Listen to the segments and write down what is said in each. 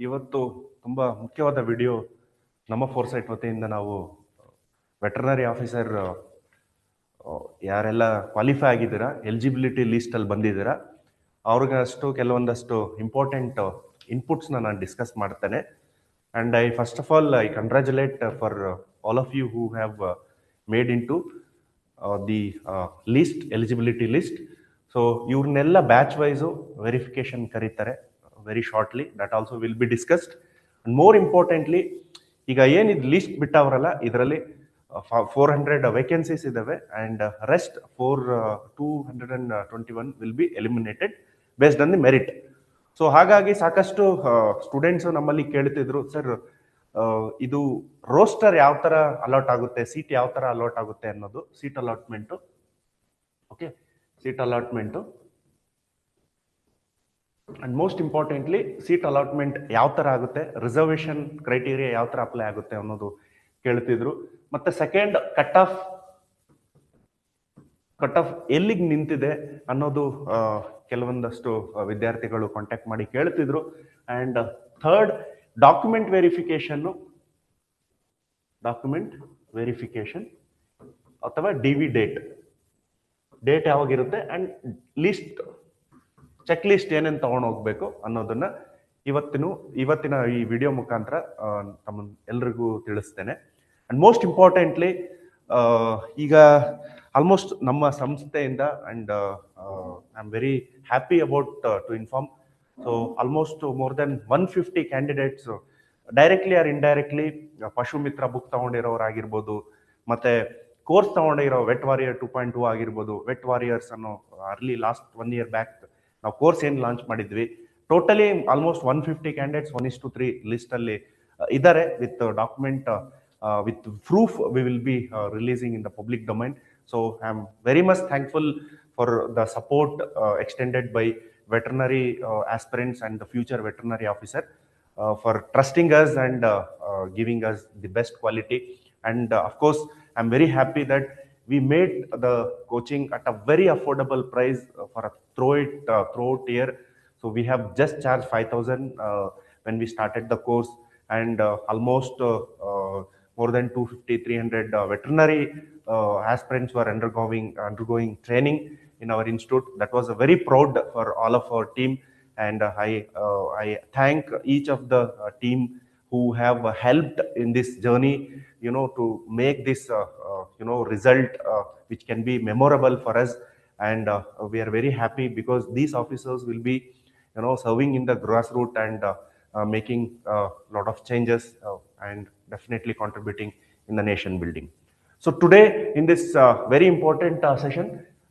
ಇವತ್ತು ತುಂಬ ಮುಖ್ಯವಾದ ವಿಡಿಯೋ ನಮ್ಮ ಫೋರ್ಸೈಟ್ ವತಿಯಿಂದ ನಾವು ವೆಟರ್ನರಿ ಆಫೀಸರ್ ಯಾರೆಲ್ಲ ಕ್ವಾಲಿಫೈ ಆಗಿದ್ದೀರಾ, ಎಲಿಜಿಬಿಲಿಟಿ ಲೀಸ್ಟಲ್ಲಿ ಬಂದಿದ್ದೀರಾ, ಅವ್ರಿಗಷ್ಟು ಕೆಲವೊಂದಷ್ಟು ಇಂಪಾರ್ಟೆಂಟ್ ಇನ್ಪುಟ್ಸ್ನ ನಾನು ಡಿಸ್ಕಸ್ ಮಾಡ್ತೇನೆ. And first of all I congratulate for all of you who have made in to the list, eligibility list. So ಇವ್ರನ್ನೆಲ್ಲ ಬ್ಯಾಚ್ ವೈಸು ವೆರಿಫಿಕೇಶನ್ ಕರೀತಾರೆ very shortly. That also will be discussed. And more importantly, ಈಗ ಏನಿದು list ಬಿಟ್ಟವರಲ್ಲ, ಇದರಲ್ಲಿ 400 vacancies ಇದಾವೆ and rest 221 will be eliminated based on the merit. So ಹಾಗಾಗಿ ಸಾಕಷ್ಟು students ನಮ್ಮಲ್ಲಿ ಕೇಳ್ತಿದ್ರು, ಸರ್ ಇದು ರೋಸ್ಟರ್ ಯಾವ ಥರ ಅಲಾಟ್ ಆಗುತ್ತೆ, ಸೀಟ್ ಯಾವ ಥರ ಅಲಾಟ್ ಆಗುತ್ತೆ ಅನ್ನೋದು, seat allotment. Okay, seat allotment and most importantly seat allotment ಯಾವ ಥರ ಆಗುತ್ತೆ, ರಿಸರ್ವೇಷನ್ ಕ್ರೈಟೀರಿಯಾ ಯಾವ ಥರ ಅಪ್ಲೈ ಆಗುತ್ತೆ ಅನ್ನೋದು ಕೇಳ್ತಿದ್ರು. ಮತ್ತೆ ಸೆಕೆಂಡ್, ಕಟ್ ಆಫ್ ಎಲ್ಲಿಗೆ ನಿಂತಿದೆ ಅನ್ನೋದು ಕೆಲವೊಂದಷ್ಟು ವಿದ್ಯಾರ್ಥಿಗಳು ಕಾಂಟ್ಯಾಕ್ಟ್ ಮಾಡಿ ಕೇಳ್ತಿದ್ರು. ಆ್ಯಂಡ್ ಥರ್ಡ್, ಡಾಕ್ಯುಮೆಂಟ್ ವೆರಿಫಿಕೇಶನ್ ಅಥವಾ DV ಡೇಟ್ ಯಾವಾಗಿರುತ್ತೆ ಆ್ಯಂಡ್ ಚೆಕ್ ಲಿಸ್ಟ್ ಏನೇನು ತಗೊಂಡು ಹೋಗ್ಬೇಕು ಅನ್ನೋದನ್ನ ಇವತ್ತಿನ ಈ ವಿಡಿಯೋ ಮುಖಾಂತರ ಎಲ್ರಿಗೂ ತಿಳಿಸ್ತೇನೆ. ಅಂಡ್ ಮೋಸ್ಟ್ ಇಂಪಾರ್ಟೆಂಟ್ಲಿ, ಈಗ ಆಲ್ಮೋಸ್ಟ್ ನಮ್ಮ ಸಂಸ್ಥೆಯಿಂದ and I am very happy about to inform, so almost more than 150 candidates directly or indirectly Pashu Mitra book ತಗೊಂಡಿರೋರಾಗಿರ್ಬೋದು, ಮತ್ತೆ ಕೋರ್ಸ್ ತಗೊಂಡಿರೋ ವೆಟ್ ವಾರಿಯರ್ 2.2 ಆಗಿರ್ಬೋದು, ವೆಟ್ ವಾರಿಯರ್ಸ್ ಅನ್ನೋ ಅರ್ಲಿ ಲಾಸ್ಟ್ 1 year ಬ್ಯಾಕ್ ನಾವು ಕೋರ್ಸ್ ಏನು launch ಮಾಡಿದ್ವಿ. ಟೋಟಲಿ ಆಲ್ಮೋಸ್ಟ್ 150 ಕ್ಯಾಂಡಿಡೇಟ್ಸ್ 1:3 ಲಿಸ್ಟ್ ಅಲ್ಲಿ ಇದ್ದಾರೆ. With document, with proof V will B releasing in the public domain. So I am very much thankful for the support extended by veterinary aspirants and the future veterinary officer for trusting us and giving us the best quality. And of course, I'm very happy that we made the coaching at a very affordable price for a throughout year. So we have just charged 5,000 when we started the course, and almost more than 250-300 veterinary aspirants were undergoing training in our institute. That was a very proud for all of our team, and I thank each of the team who have helped in this journey, to make this result which can be memorable for us. And we are very happy because these officers will be serving in the grassroots and making a lot of changes and definitely contributing in the nation building. So today in this very important session,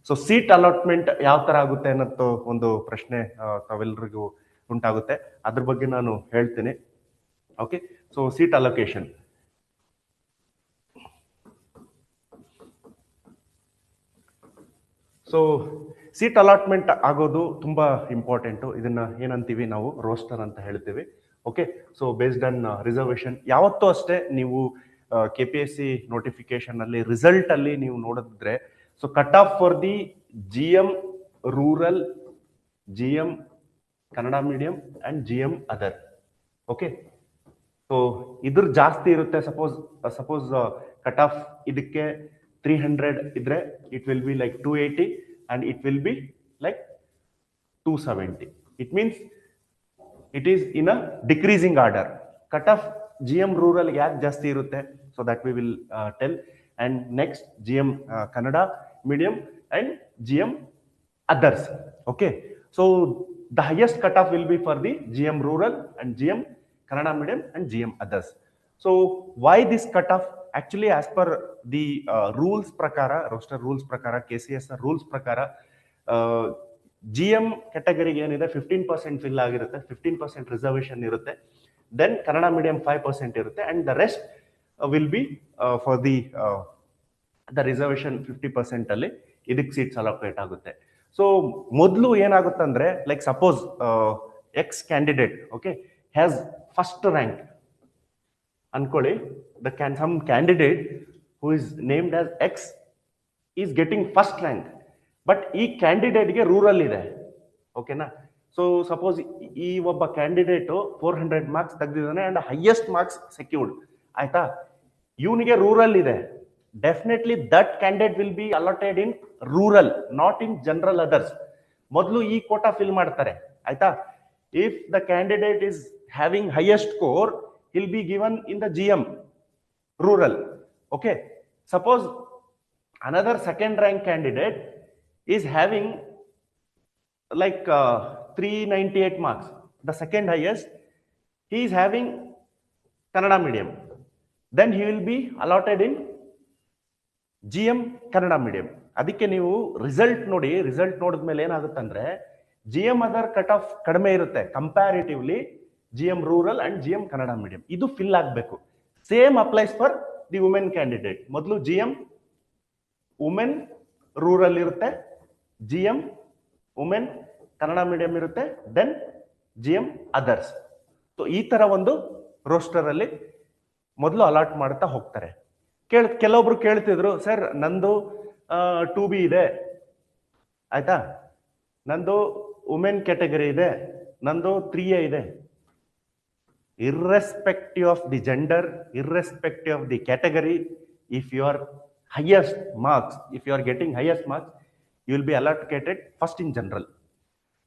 so seat allotment ಯಾವ ತರ ಆಗುತ್ತೆ ಅನ್ನೋ ಒಂದು ಪ್ರಶ್ನೆ ತಾವೆಲ್ಲರಿಗೂ ಉಂಟಾಗುತ್ತೆ. ಅದ್ರ ಬಗ್ಗೆ ನಾನು ಹೇಳ್ತೀನಿ. Okay, so seat allocation. So seat allotment ಆಗೋದು ತುಂಬಾ ಇಂಪಾರ್ಟೆಂಟು. ಇದನ್ನ ಏನಂತೀವಿ ನಾವು, ರೋಸ್ಟರ್ ಅಂತ ಹೇಳ್ತೀವಿ. Okay, so based on reservation. ಯಾವತ್ತೂ ಅಷ್ಟೇ ನೀವು KPSC ನೋಟಿಫಿಕೇಶನ್ ಅಲ್ಲಿ ರಿಸಲ್ಟ್ ಅಲ್ಲಿ ನೀವು ನೋಡಿದ್ರೆ, so cut off for the GM rural, GM Kannada medium and GM other. Okay, so ಇದ್ರ ಜಾಸ್ತಿ ಇರುತ್ತೆ. ಸಪೋಸ್ ಕಟ್ ಆಫ್ ಇದಕ್ಕೆ 300 ಇದ್ರೆ it will be like 280 and it will be like 270. It means it is in a decreasing order. Cut off GM rural ಯಾಕೆ ಜಾಸ್ತಿ ಇರುತ್ತೆ, so that we will tell. And next GM Kannada medium and GM others. Okay, so the highest cutoff will be for the GM rural and GM Kannada medium and GM others. So why this cutoff? Actually, as per the rules prakara, roster rules prakara, KCS rules prakara, GM category ಏನಿದೆ 15% fill ಆಗಿರುತ್ತೆ, 15% reservation ಇರುತ್ತೆ. Then Kannada medium 5% ಇರುತ್ತೆ, and the rest will be for the reservation 50% ಅಲ್ಲಿ ಇದಕ್ಕೆ seats allocate ಆಗುತ್ತೆ. So ಮೊದಲು ಏನಾಗುತ್ತೆ ಅಂದ್ರೆ, like suppose X candidate okay has first rank ಅನ್ಕೊಳ್ಳಿ. some candidate who is named as X is getting first rank, but ಈ ಕ್ಯಾಂಡಿಡೇಟ್ಗೆ rural ಇದೆ. ಓಕೆನಾ, ಸೊ ಸಪೋಸ್ ಈ ಒಬ್ಬ ಕ್ಯಾಂಡಿಡೇಟ್ 400 ಮಾರ್ಕ್ಸ್ ತೆಗೆದಿದ್ದಾನೆ ಅಂಡ್ ಹೈಯೆಸ್ಟ್ ಮಾರ್ಕ್ಸ್ ಸೆಕ್ಯೂರ್ಡ್ ಆಯ್ತಾ, ಇವನಿಗೆ ರೂರಲ್ ಇದೆ, definitely that candidate will be allotted in rural, not in general others. ಮೊದಲು ಈ ಕೋಟಾ ಫಿಲ್ ಮಾಡ್ತಾರೆ ಆಯ್ತಾ. If the candidate is having highest score will be given in the GM rural. Okay, suppose another second rank candidate is having like 398 marks, the second highest, he is having Kannada medium, then he will be allotted in GM Kannada medium. ಅದಕ್ಕೆ ನೀವು result ನೋಡಿ, result ನೋಡಿದ್ಮೇಲೆ ಏನಾಗುತ್ತೆ ಅಂದ್ರೆ GM other cut off ಕಡಿಮೆ ಇರುತ್ತೆ comparatively GM rural and GM Kannada medium. ಇದು fill ಆಗಬೇಕು. Same applies for the women candidate. ಮೊದಲು GM ವುಮೆನ್ ರೂರಲ್ ಇರುತ್ತೆ, GM ವುಮೆನ್ ಕನ್ನಡ ಮೀಡಿಯಂ ಇರುತ್ತೆ, ದೆನ್ GM ಅದರ್ಸ್. ಸೊ ಈ ತರ ಒಂದು ರೋಸ್ಟರ್ ಅಲ್ಲಿ ಮೊದಲು ಅಲಾಟ್ ಮಾಡ್ತಾ ಹೋಗ್ತಾರೆ. ಕೆಲವೊಬ್ರು ಕೇಳ್ತಿದ್ರು, ಸರ್ ನಂದು 2B ಇದೆ ಆಯ್ತಾ, ನಂದು ವುಮೆನ್ ಕ್ಯಾಟಗರಿ ಇದೆ, ನಂದು 3A ಇದೆ. Irrespective of the gender, irrespective of the category, if you are highest marks, if you are getting highest marks, you will be allocated first in general.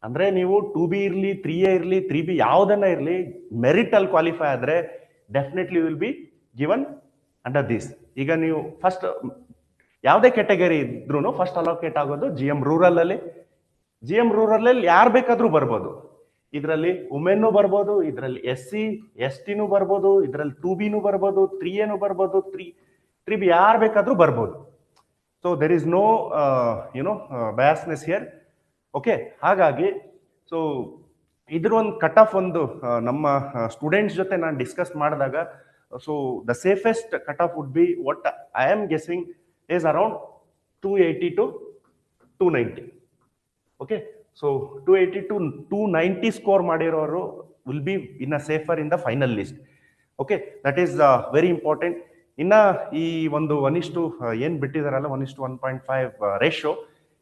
ಅಂದ್ರೆ ನೀವು 2B ಇರಲಿ 3A ಇರಲಿ 3B ಯಾವುದನ್ನ ಇರಲಿ merit ಅಲ್ಲಿ qualify ಆದ್ರೆ definitely will be given under this. ಈಗ ನೀವು ಫಸ್ಟ್ ಯಾವುದೇ ಕ್ಯಾಟಗರಿ ಇದ್ರೂ ಫಸ್ಟ್ ಅಲೋಕೇಟ್ ಆಗೋದು GM ರೂರಲ್ ಅಲ್ಲಿ. GM ರೂರಲ್ ಅಲ್ಲಿ ಯಾರು ಬೇಕಾದ್ರೂ ಬರ್ಬೋದು, ಇದರಲ್ಲಿ ವುಮೆನ್ ಬರ್ಬೋದು, ಇದರಲ್ಲಿ SC ST ಬರ್ಬೋದು, ಇದರಲ್ಲಿ 2B ಬರ್ಬೋದು, 3A ಬರ್ಬೋದು, 3B ಯಾರು ಬೇಕಾದ್ರೂ ಬರ್ಬೋದು. So there is no biasness here. Okay, ಹಾಗಾಗಿ ಸೊ ಇದ್ರ ಒಂದು ಕಟ್ ಆಫ್ ಒಂದು ನಮ್ಮ ಸ್ಟೂಡೆಂಟ್ಸ್ ಜೊತೆ ನಾನು ಡಿಸ್ಕಸ್ ಮಾಡಿದಾಗ, so the safest cut off would be what I am guessing is around 280 to 290. Okay, so 280 to 290 score ಮಾಡಿರೋರು will be in a safer in the final list. Okay, that is very important. ಇನ್ನ ಈ ಒಂದು 1:1 ಏನ್ ಬಿಟ್ಟಿದಾರಲ್ಲ 1:1.5 ratio,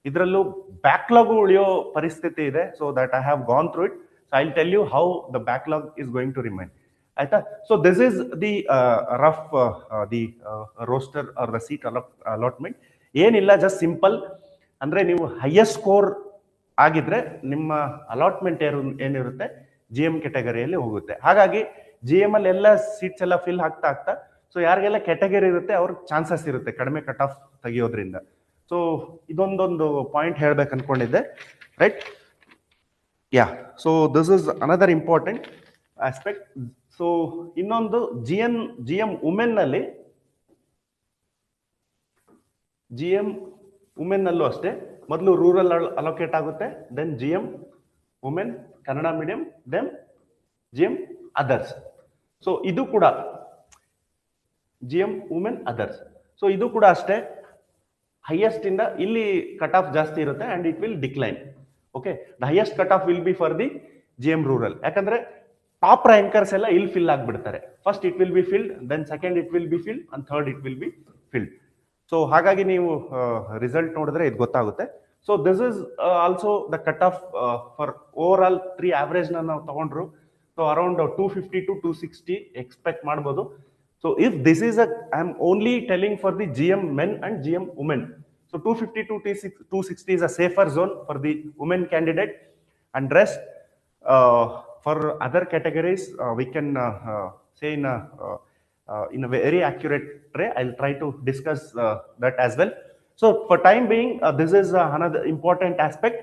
ಇದರಲ್ಲೂ backlog ಉಳಿಯೋ ಪರಿಸ್ಥಿತಿ ಇದೆ. So that I have gone through it. So I will tell you how the backlog is going to remain ಆಯ್ತಾ. So this is the rough the roster or the seat allotment. ಏನಿಲ್ಲ, just simple. ಅಂದ್ರೆ ನೀವು highest score ಆಗಿದ್ರೆ ನಿಮ್ಮ allotment ಏನಿರುತ್ತೆ GM ಕ್ಯಾಟಗರಿಯಲ್ಲಿ ಹೋಗುತ್ತೆ. ಹಾಗಾಗಿ GM ಅಲ್ಲಿ ಎಲ್ಲ ಸೀಟ್ಸ್ ಎಲ್ಲ ಫಿಲ್ ಆಗ್ತಾ ಸೊ ಯಾರಿಗೆಲ್ಲ ಕ್ಯಾಟಗರಿ ಇರುತ್ತೆ ಅವ್ರಿಗೆ ಚಾನ್ಸಸ್ ಇರುತ್ತೆ ಕಡಿಮೆ ಕಟ್ ಆಫ್ ತೆಗಿಯೋದ್ರಿಂದ. ಸೊ ಇದೊಂದೊಂದು ಪಾಯಿಂಟ್ ಹೇಳ್ಬೇಕು ಅನ್ಕೊಂಡಿದ್ದೆ, right? Yeah, so this is another important aspect. So ಇನ್ನೊಂದು GM ವುಮೆನ್ ನಲ್ಲಿ, GM ವುಮೆನ್ ನಲ್ಲೂ ಅಷ್ಟೇ ಮೊದಲು ರೂರಲ್ ಅಲೋಕೇಟ್ ಆಗುತ್ತೆ, then GM women Kannada medium, then GM others. So ಇದು ಕೂಡ GM ವುಮೆನ್ ಅದರ್ಸ್. ಸೊ ಇದು ಕೂಡ ಅಷ್ಟೇ ಹೈಯೆಸ್ಟ್ ಇಂದ ಇಲ್ಲಿ ಕಟ್ ಆಫ್ ಜಾಸ್ತಿ ಇರುತ್ತೆ and it will decline. Okay, the highest cut off will be for the GM rural. ಯಾಕಂದ್ರೆ ಟಾಪ್ ರ್ಯಾಂಕರ್ಸ್ ಎಲ್ಲ ಇಲ್ಲಿ ಫಿಲ್ ಆಗ್ಬಿಡ್ತಾರೆ. First it will be filled, then second it will be filled, and third it will be filled. So ಹಾಗಾಗಿ ನೀವು result ನೋಡಿದ್ರೆ ಇದು ಗೊತ್ತಾಗುತ್ತೆ. So this is also the cut off for overall 3 average ನಾವು ತಗೊಂಡ್ರು. So around 250 to 260 expect ಮಾಡ್ಬೋದು. So if this is I am only telling for the GM men and GM women. So 250 to 260 is a safer zone for the women candidate, and rest for other categories we can say in a very accurate way. I'll try to discuss that as well. So for time being, this is another important aspect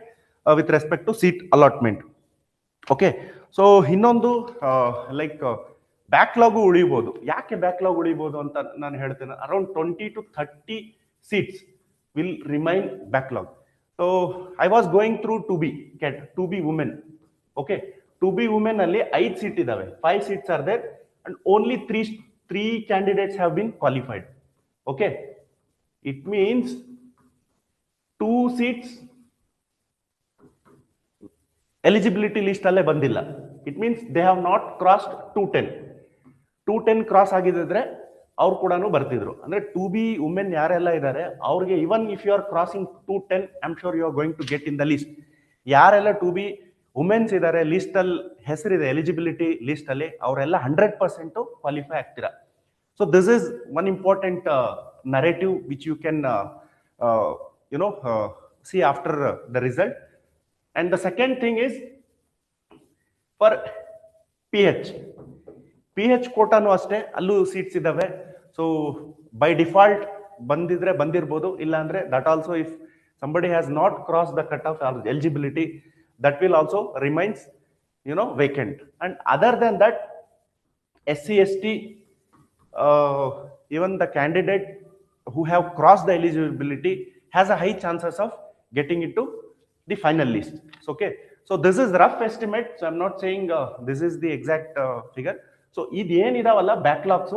with respect to seat allotment. Okay, so ಇನ್ನೊಂದು like backlog ಉಳಿಬಹುದು. ಯಾಕೆ backlog ಉಳಿಬಹುದು ಅಂತ ನಾನು ಹೇಳ್ತೇನೆ. Around 20 to 30 seats will remain backlog. So I was going through 2B women. Okay, 2B women ಅಲ್ಲಿ 5 seat ಇದಾವೆ, 5 seats are there and only 3 candidates have been qualified. Okay, it means 2 seats eligibility list ಅಲ್ಲೇ ಬಂದಿಲ್ಲ. It means they have not crossed 210 cross ಆಗಿದ್ರೆ ಅವ್ರು ಕೂಡ ಬರ್ತಿದ್ರು. ಅಂದ್ರೆ 2B women ಯಾರೆಲ್ಲ ಇದ್ದಾರೆ ಅವ್ರಿಗೆ even if you are crossing 210, I am sure you are going to get in the list. ಯಾರೆಲ್ಲ 2B ವುಮೆನ್ಸ್ ಇದ್ದಾರೆ ಲಿಸ್ಟ್ ಅಲ್ಲಿ ಹೆಸರಿದೆ ಎಲಿಜಿಬಿಲಿಟಿ ಲಿಸ್ಟ್ ಅಲ್ಲಿ, ಅವರೆಲ್ಲ 100% ಕ್ವಾಲಿಫೈ ಆಗ್ತೀರಾ. So this is one important narrative which you can see after the result. And the second thing is for PH ಕೋಟಾನು ಅಷ್ಟೇ, ಅಲ್ಲೂ seats ಇದಾವೆ. ಸೊ ಬೈ ಡಿಫಾಲ್ಟ್ ಬಂದಿದ್ರೆ ಬಂದಿರ್ಬೋದು, ಇಲ್ಲ ಅಂದ್ರೆ that also if somebody has not crossed the cutoff or eligibility, that will also remains vacant. And other than that, SC/ST, even the candidate who have crossed the eligibility has a high chances of getting into the final list. So, okay, so this is rough estimate, so I'm not saying this is the exact figure. So ಇದೇನಿದಾವಲ್ಲ backlogs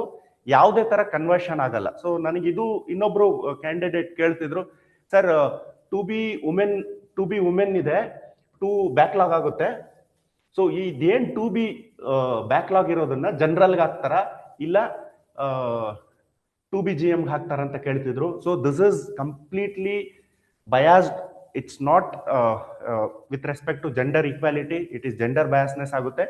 ಯಾವುದೇ ತರ conversion ಆಗಲ್ಲ. So ನನಗಿದು ಇನ್ನೊಬ್ರು candidate ಕೇಳ್ತಿದ್ರು, sir two B women ಇದೆ, two backlog ಆಗುತ್ತೆ, so ಇದೇನ್ ಟು ಬಿ ಬ್ಯಾಕ್ಲಾಗ್ ಇರೋದನ್ನ ಜನರಲ್ಗೆ ಹಾಕ್ತಾರ ಇಲ್ಲ ಟು ಬಿ GM ಹಾಕ್ತಾರ ಅಂತ ಕೇಳ್ತಿದ್ರು. So this is completely biased. It's not with respect to gender equality, it is gender biasness ಆಗುತ್ತೆ.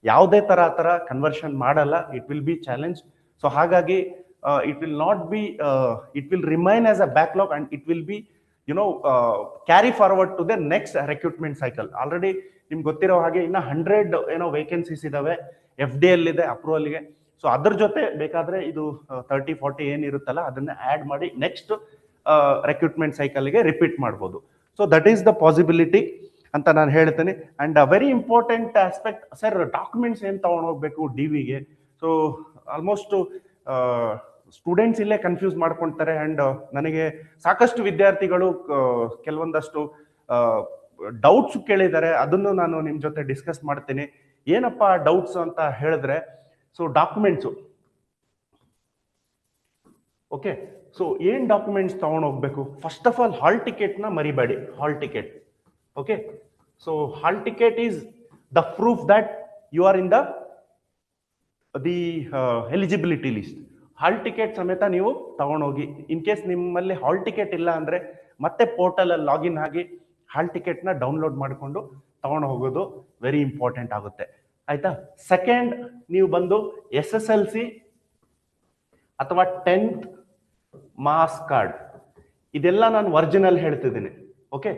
ಯಾವುದೇ ತರ ಆ ತರ ಕನ್ವರ್ಷನ್ ಮಾಡಲ್ಲ, it will be challenge. So ಹಾಗಾಗಿ it will not be, it will remain as a backlog and it will be carry forward to the next recruitment cycle. Already ನಿಮ್ಗೆ ಗೊತ್ತಿರೋ ಹಾಗೆ ಇನ್ನ 100 ವೇಕೆನ್ಸೀಸ್ ಇದಾವೆ, FD ಇದೆ ಅಪ್ರೂವಲ್ಗೆ. ಸೊ ಅದ್ರ ಜೊತೆ ಬೇಕಾದ್ರೆ ಇದು 30-40 ಏನಿರುತ್ತಲ್ಲ ಅದನ್ನ ಆಡ್ ಮಾಡಿ ನೆಕ್ಸ್ಟ್ ರೆಕ್ರೂಟ್ಮೆಂಟ್ ಸೈಕಲ್ಗೆ ರಿಪೀಟ್ ಮಾಡ್ಬೋದು. So that is the possibility ಅಂತ ನಾನು ಹೇಳ್ತೇನೆ. And very important aspect, sir documents ಏನ್ ತಗೊಂಡು ಹೋಗ್ಬೇಕು DVಗೆ? ಸೊ ಆಲ್ಮೋಸ್ಟ್ ಸ್ಟೂಡೆಂಟ್ಸ್ ಇಲ್ಲೇ ಕನ್ಫ್ಯೂಸ್ ಮಾಡ್ಕೊಳ್ತಾರೆ. ಅಂಡ್ ನನಗೆ ಸಾಕಷ್ಟು ವಿದ್ಯಾರ್ಥಿಗಳು ಕೆಲವೊಂದಷ್ಟು ಡೌಟ್ಸ್ ಕೇಳಿದ್ದಾರೆ, ಅದನ್ನು ನಾನು ನಿಮ್ ಜೊತೆ ಡಿಸ್ಕಸ್ ಮಾಡ್ತೀನಿ. ಏನಪ್ಪಾ ಡೌಟ್ಸ್ ಅಂತ ಹೇಳಿದ್ರೆ, ಸೊ ಡಾಕ್ಯುಮೆಂಟ್ಸು, ಓಕೆ, ಸೊ ಏನ್ ಡಾಕ್ಯುಮೆಂಟ್ಸ್ ತಗೊಂಡು ಹೋಗ್ಬೇಕು? First of all hall ticket ನ ಮರಿಬೇಡಿ, hall ticket. Okay, so hall ticket is the proof that you are in the eligibility list. Hall ticket ಸಮೇತ ನೀವು ತಗೊಂಡೋಗಿ. ಇನ್ ಕೇಸ್ ನಿಮ್ಮಲ್ಲಿ ಹಾಲ್ ಟಿಕೆಟ್ ಇಲ್ಲ ಅಂದ್ರೆ ಮತ್ತೆ ಪೋರ್ಟಲ್ ಅಲ್ಲಿ ಲಾಗಿನ್ ಆಗಿ ಹಾಲ್ ಟಿಕೆಟ್ ನ ಡೌನ್ಲೋಡ್ ಮಾಡಿಕೊಂಡು ತಗೊಂಡು ಹೋಗೋದು ವೆರಿ ಇಂಪಾರ್ಟೆಂಟ್ ಆಗುತ್ತೆ, ಆಯ್ತಾ? ಸೆಕೆಂಡ್, ನೀವು ಬಂದು SSLC ಅಥವಾ 10th ಮಾಸ್ ಕಾರ್ಡ್, ಇದೆಲ್ಲ ನಾನು ಒರಿಜಿನಲ್ ಹೇಳ್ತಿದ್ದೀನಿ. ಓಕೆ,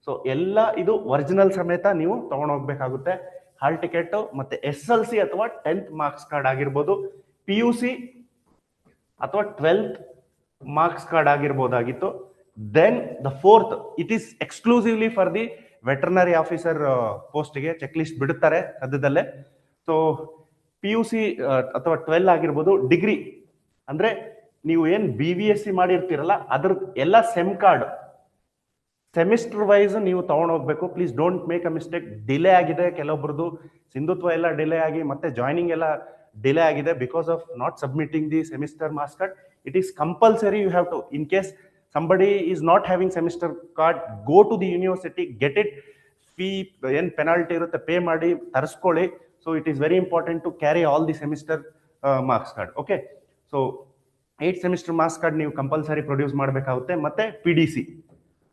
ಸೊ ಎಲ್ಲ ಇದು ಒರಿಜಿನಲ್ ಸಮೇತ ನೀವು ತಗೊಂಡು ಹೋಗ್ಬೇಕಾಗುತ್ತೆ. ಹಾಲ್ ಟಿಕೆಟ್ ಮತ್ತೆ SSLC ಅಥವಾ 10th ಮಾರ್ಕ್ಸ್ ಕಾರ್ಡ್ ಆಗಿರ್ಬೋದು, PUC ಅಥವಾ 12th ಮಾರ್ಕ್ಸ್ ಕಾರ್ಡ್ ಆಗಿರ್ಬೋದಾಗಿತ್ತು. Then the fourth, it is exclusively for the veterinary officer ಪೋಸ್ಟ್ಗೆ ಚೆಕ್ ಲಿಸ್ಟ್ ಬಿಡುತ್ತಾರೆ ಸದ್ಯದಲ್ಲೇ. ಸೊ PUC ಅಥವಾ 12 ಆಗಿರ್ಬೋದು. ಡಿಗ್ರಿ ಅಂದ್ರೆ ನೀವು ಏನ್ BVSC ಮಾಡಿರ್ತೀರಲ್ಲ ಅದ್ರ ಎಲ್ಲ ಸೆಮ್ ಕಾರ್ಡ್ ಸೆಮಿಸ್ಟರ್ ವೈಸ್ ನೀವು ತಗೊಂಡು ಹೋಗ್ಬೇಕು. Please don't make a mistake. Delay ಆಗಿದೆ ಕೆಲವೊಬ್ರದ್ದು, ಸಿಂಧುತ್ವ ಎಲ್ಲ ಡಿಲೇ ಆಗಿ ಮತ್ತೆ ಜಾಯ್ನಿಂಗ್ ಎಲ್ಲ ಡಿಲೇ ಆಗಿದೆ because of not submitting the semester marks card. It is compulsory, you have to, in case somebody is not having semester card, go to the university, get it. Fee ಏನ್ penalty ಇರುತ್ತೆ pay ಮಾಡಿ ತರಿಸ್ಕೊಳ್ಳಿ. So it is very important to carry all the semester marks card. Okay, so 8 semester marks card ನೀವು compulsory produce ಮಾಡಬೇಕಾಗುತ್ತೆ. ಮತ್ತೆ PDC,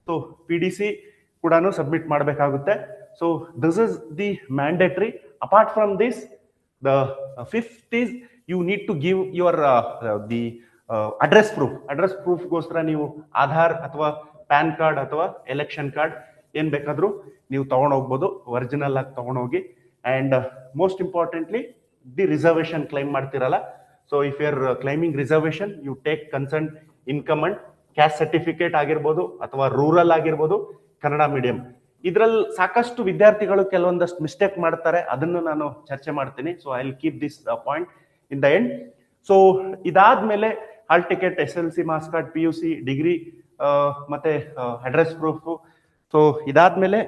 so PDC ಕೂಡ submit ಮಾಡಬೇಕಾಗುತ್ತೆ. So this is the mandatory. Apart from this, the fifth is you need to give your the address ಪ್ರೂಫ್ಗೋಸ್ಕರ ನೀವು ಆಧಾರ್ ಅಥವಾ PAN card ಅಥವಾ election card ಏನ್ ಬೇಕಾದ್ರೂ ನೀವು ತಗೊಂಡು ಹೋಗ್ಬೋದು, ಒರಿಜಿನಲ್ ಆಗಿ ತಗೊಂಡೋಗಿ. And most importantly, the reservation claim ಮಾಡ್ತಿರಲ್ಲ, so if you are claiming reservation, you take concern income and caste certificate ಆಗಿರ್ಬೋದು ಅಥವಾ ರೂರಲ್ ಆಗಿರ್ಬೋದು, ಕನ್ನಡ ಮೀಡಿಯಂ. ಇದ್ರಲ್ಲಿ ಸಾಕಷ್ಟು ವಿದ್ಯಾರ್ಥಿಗಳು ಕೆಲವೊಂದಷ್ಟು ಮಿಸ್ಟೇಕ್ ಮಾಡ್ತಾರೆ, ಅದನ್ನು ನಾನು ಚರ್ಚೆ ಮಾಡ್ತೀನಿ. So I will keep this point in the end. So ಇದಾದ್ಮೇಲೆ hall ticket, SSLC marks card, PUC, degree ಮತ್ತೆ ಅಡ್ರೆಸ್ ಪ್ರೂಫ್. ಸೊ ಇದಾದ್ಮೇಲೆ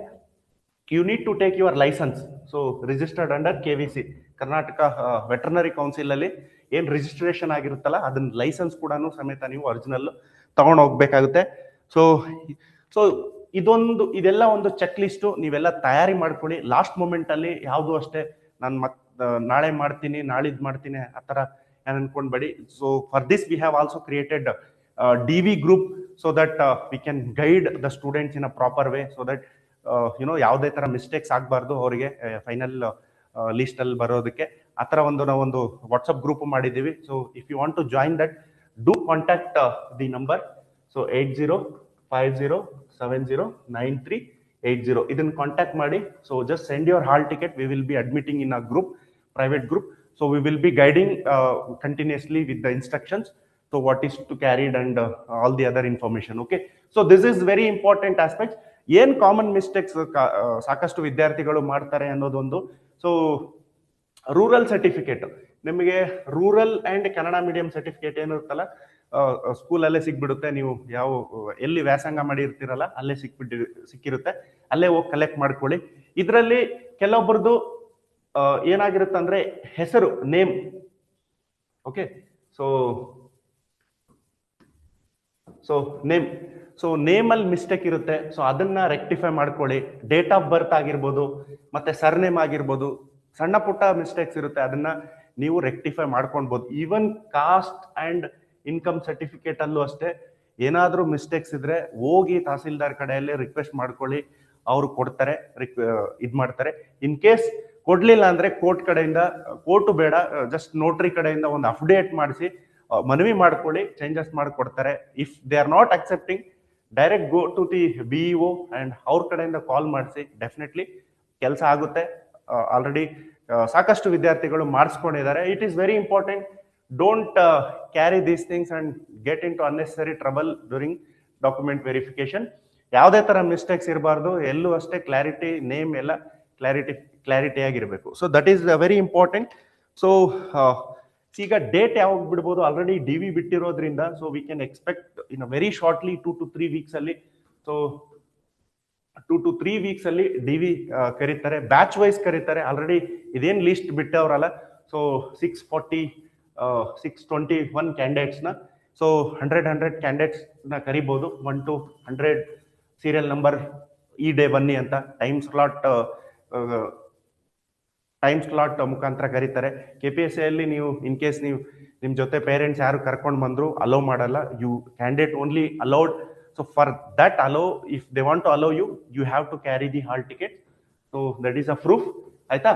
you need to take your license. So registered under KVC, Karnataka veterinary council ಅಲ್ಲಿ ಏನ್ registration ಆಗಿರುತ್ತಲ್ಲ ಅದನ್ನ licence ಕೂಡ ಸಮೇತ ನೀವು original ತಗೊಂಡು ಹೋಗ್ಬೇಕಾಗುತ್ತೆ. ಸೊ ಇದೆಲ್ಲ ಒಂದು ಚೆಕ್ ಲಿಸ್ಟ್ ನೀವೆಲ್ಲ ತಯಾರಿ ಮಾಡ್ಕೊಳ್ಳಿ. ಲಾಸ್ಟ್ ಮೂಮೆಂಟ್ ಅಲ್ಲಿ ಯಾವುದು ಅಷ್ಟೇ ನಾನು ನಾಳೆ ಮಾಡ್ತೀನಿ, ನಾಳಿದ್ ಮಾಡ್ತೀನಿ ಆ ತರ ಏನು ಅನ್ಕೊಂಡ್ಬೇಡಿ. So for this we have also created DV group so that we can guide the students in a proper way, so that ಯಾವುದೇ ತರ ಮಿಸ್ಟೇಕ್ಸ್ ಆಗಬಾರ್ದು ಅವರಿಗೆ ಫೈನಲ್ ಲಿಸ್ಟ್ ಅಲ್ಲಿ ಬರೋದಕ್ಕೆ. ಆ ಥರ ನಾವೊಂದು ವಾಟ್ಸಪ್ ಗ್ರೂಪ್ ಮಾಡಿದ್ದೀವಿ. So if you want to join that, do contact the number. So 8050709380 ಇದನ್ನ ಕಾಂಟ್ಯಾಕ್ಟ್ ಮಾಡಿ. So just send your hall ticket. We will be admitting in a group, private group. So we will be guiding continuously with the instructions. So what is to carried and all the other information. Okay. So this is very important aspect. ಏನ್ common mistakes ಸಾಕಷ್ಟು ವಿದ್ಯಾರ್ಥಿಗಳು ಮಾಡ್ತಾರೆ ಅನ್ನೋದೊಂದು. So rural certificate, ನಿಮಗೆ rural and Kannada medium certificate ಏನಿರುತ್ತಲ್ಲ, ಸ್ಕೂಲಲ್ಲೇ ಸಿಕ್ಬಿಡುತ್ತೆ. ನೀವು ಎಲ್ಲಿ ವ್ಯಾಸಂಗ ಮಾಡಿರ್ತೀರಲ್ಲ ಅಲ್ಲೇ ಸಿಕ್ಕಿರುತ್ತೆ, ಅಲ್ಲೇ ಹೋಗಿ ಕಲೆಕ್ಟ್ ಮಾಡ್ಕೊಳ್ಳಿ. ಇದರಲ್ಲಿ ಕೆಲವೊಬ್ಬರದು ಏನಾಗಿರುತ್ತೆ ಅಂದ್ರೆ ಹೆಸರು, ನೇಮ್. ಓಕೆ, ಸೊ ನೇಮ್ ಅಲ್ಲಿ ಮಿಸ್ಟೇಕ್ ಇರುತ್ತೆ. ಸೊ ಅದನ್ನ ರೆಕ್ಟಿಫೈ ಮಾಡ್ಕೊಳ್ಳಿ. ಡೇಟ್ ಆಫ್ ಬರ್ತ್ ಆಗಿರ್ಬೋದು, ಮತ್ತೆ ಸರ್ನೇಮ್ ಆಗಿರ್ಬೋದು, ಸಣ್ಣ ಪುಟ್ಟ ಮಿಸ್ಟೇಕ್ಸ್ ಇರುತ್ತೆ, ಅದನ್ನ ನೀವು ರೆಕ್ಟಿಫೈ ಮಾಡ್ಕೊಳ್ಬಹುದು. Even cost and income certificate ಅಲ್ಲೂ ಅಷ್ಟೇ, ಏನಾದ್ರೂ ಮಿಸ್ಟೇಕ್ಸ್ ಇದ್ರೆ ಹೋಗಿ ತಹಸೀಲ್ದಾರ್ ಕಡೆಯಲ್ಲೇ ರಿಕ್ವೆಸ್ಟ್ ಮಾಡ್ಕೊಳ್ಳಿ, ಅವ್ರು ಕೊಡ್ತಾರೆ, ಮಾಡ್ತಾರೆ. ಇನ್ ಕೇಸ್ ಕೊಡ್ಲಿಲ್ಲ ಅಂದ್ರೆ ಕೋರ್ಟ್ ಬೇಡ, ಜಸ್ಟ್ ನೋಟ್ರಿ ಕಡೆಯಿಂದ ಒಂದು ಅಪ್ಡೇಟ್ ಮಾಡಿಸಿ ಮನವಿ ಮಾಡ್ಕೊಳ್ಳಿ, ಚೇಂಜಸ್ ಮಾಡಿಕೊಡ್ತಾರೆ. If they are not accepting, direct go to the BEO and ಅವ್ರ ಕಡೆಯಿಂದ ಕಾಲ್ ಮಾಡಿಸಿ. ಡೆಫಿನೆಟ್ಲಿ ಕೆಲಸ ಆಗುತ್ತೆ. ಆಲ್ರೆಡಿ ಸಾಕಷ್ಟು ವಿದ್ಯಾರ್ಥಿಗಳು ಮಾಡಿಸ್ಕೊಂಡಿದ್ದಾರೆ. It is very important. Don't carry these things and get into unnecessary trouble during document verification. ಯಾವುದೇ ತರ ಮಿಸ್ಟೇಕ್ಸ್ ಇರಬಾರ್ದು. ಎಲ್ಲೂ ಅಷ್ಟೇ ಕ್ಲಾರಿಟಿ, ನೇಮ್ ಎಲ್ಲ ಕ್ಲಾರಿಟಿ ಆಗಿರಬೇಕು. So that is very important. So ಈಗ ಡೇಟ್ ಯಾವಾಗ ಬಿಡ್ಬೋದು, ಆಲ್ರೆಡಿ DV ಬಿಟ್ಟಿರೋದ್ರಿಂದ, so we can expect in very shortly 2 to 3 weeks ಅಲ್ಲಿ. ಸೊ 2 to 3 weeks ಅಲ್ಲಿ DV ಕರೀತಾರೆ, ಬ್ಯಾಚ್ ವೈಸ್ ಕರೀತಾರೆ. ಆಲ್ರೆಡಿ ಇದೇನ್ ಲಿಸ್ಟ್ ಬಿಟ್ಟವ್ರಲ್ಲ, ಸೊ 621 ಕ್ಯಾಂಡಿಡೇಟ್ಸ್ ನ, ಸೊ 100 ಕ್ಯಾಂಡಿಡೇಟ್ಸ್ ನ ಕರಿಬಹುದು. 1 to 100 ಸೀರಿಯಲ್ ನಂಬರ್ ಈ ಡೇ ಬನ್ನಿ ಅಂತ ಟೈಮ್ ಸ್ಲಾಟ್ ಮುಖಾಂತರ ಕರೀತಾರೆ. KPSC ಅಲ್ಲಿ ನೀವು ಇನ್ ಕೇಸ್ ನಿಮ್ ಜೊತೆ ಪೇರೆಂಟ್ಸ್ ಯಾರು ಕರ್ಕೊಂಡು ಬಂದ್ರು ಅಲೋ ಮಾಡಲ್ಲ. You candidate only allowed. So for that allow, if they want to allow you have to carry the hall ticket. So that is a proof. ಆಯ್ತಾ?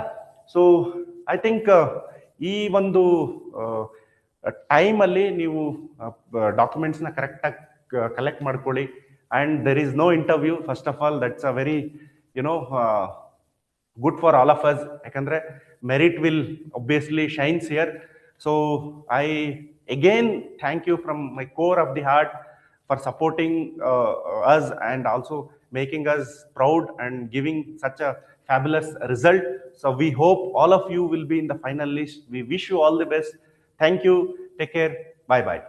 ಸೊ ಐ ಥಿಂಕ್ ಈ ಒಂದು time ಅಲ್ಲಿ ನೀವು documents ನ correct ಆಗಿ collect ಮಾಡ್ಕೊಳ್ಳಿ. And there is no interview. First of all, that's a very good for all of us. Yakandre merit will obviously shines here. So I again thank you from my core of the heart for supporting us and also making us proud and giving such a fabulous result. So we hope all of you will be in the final list. We wish you all the best. Thank you. Take care. Bye bye.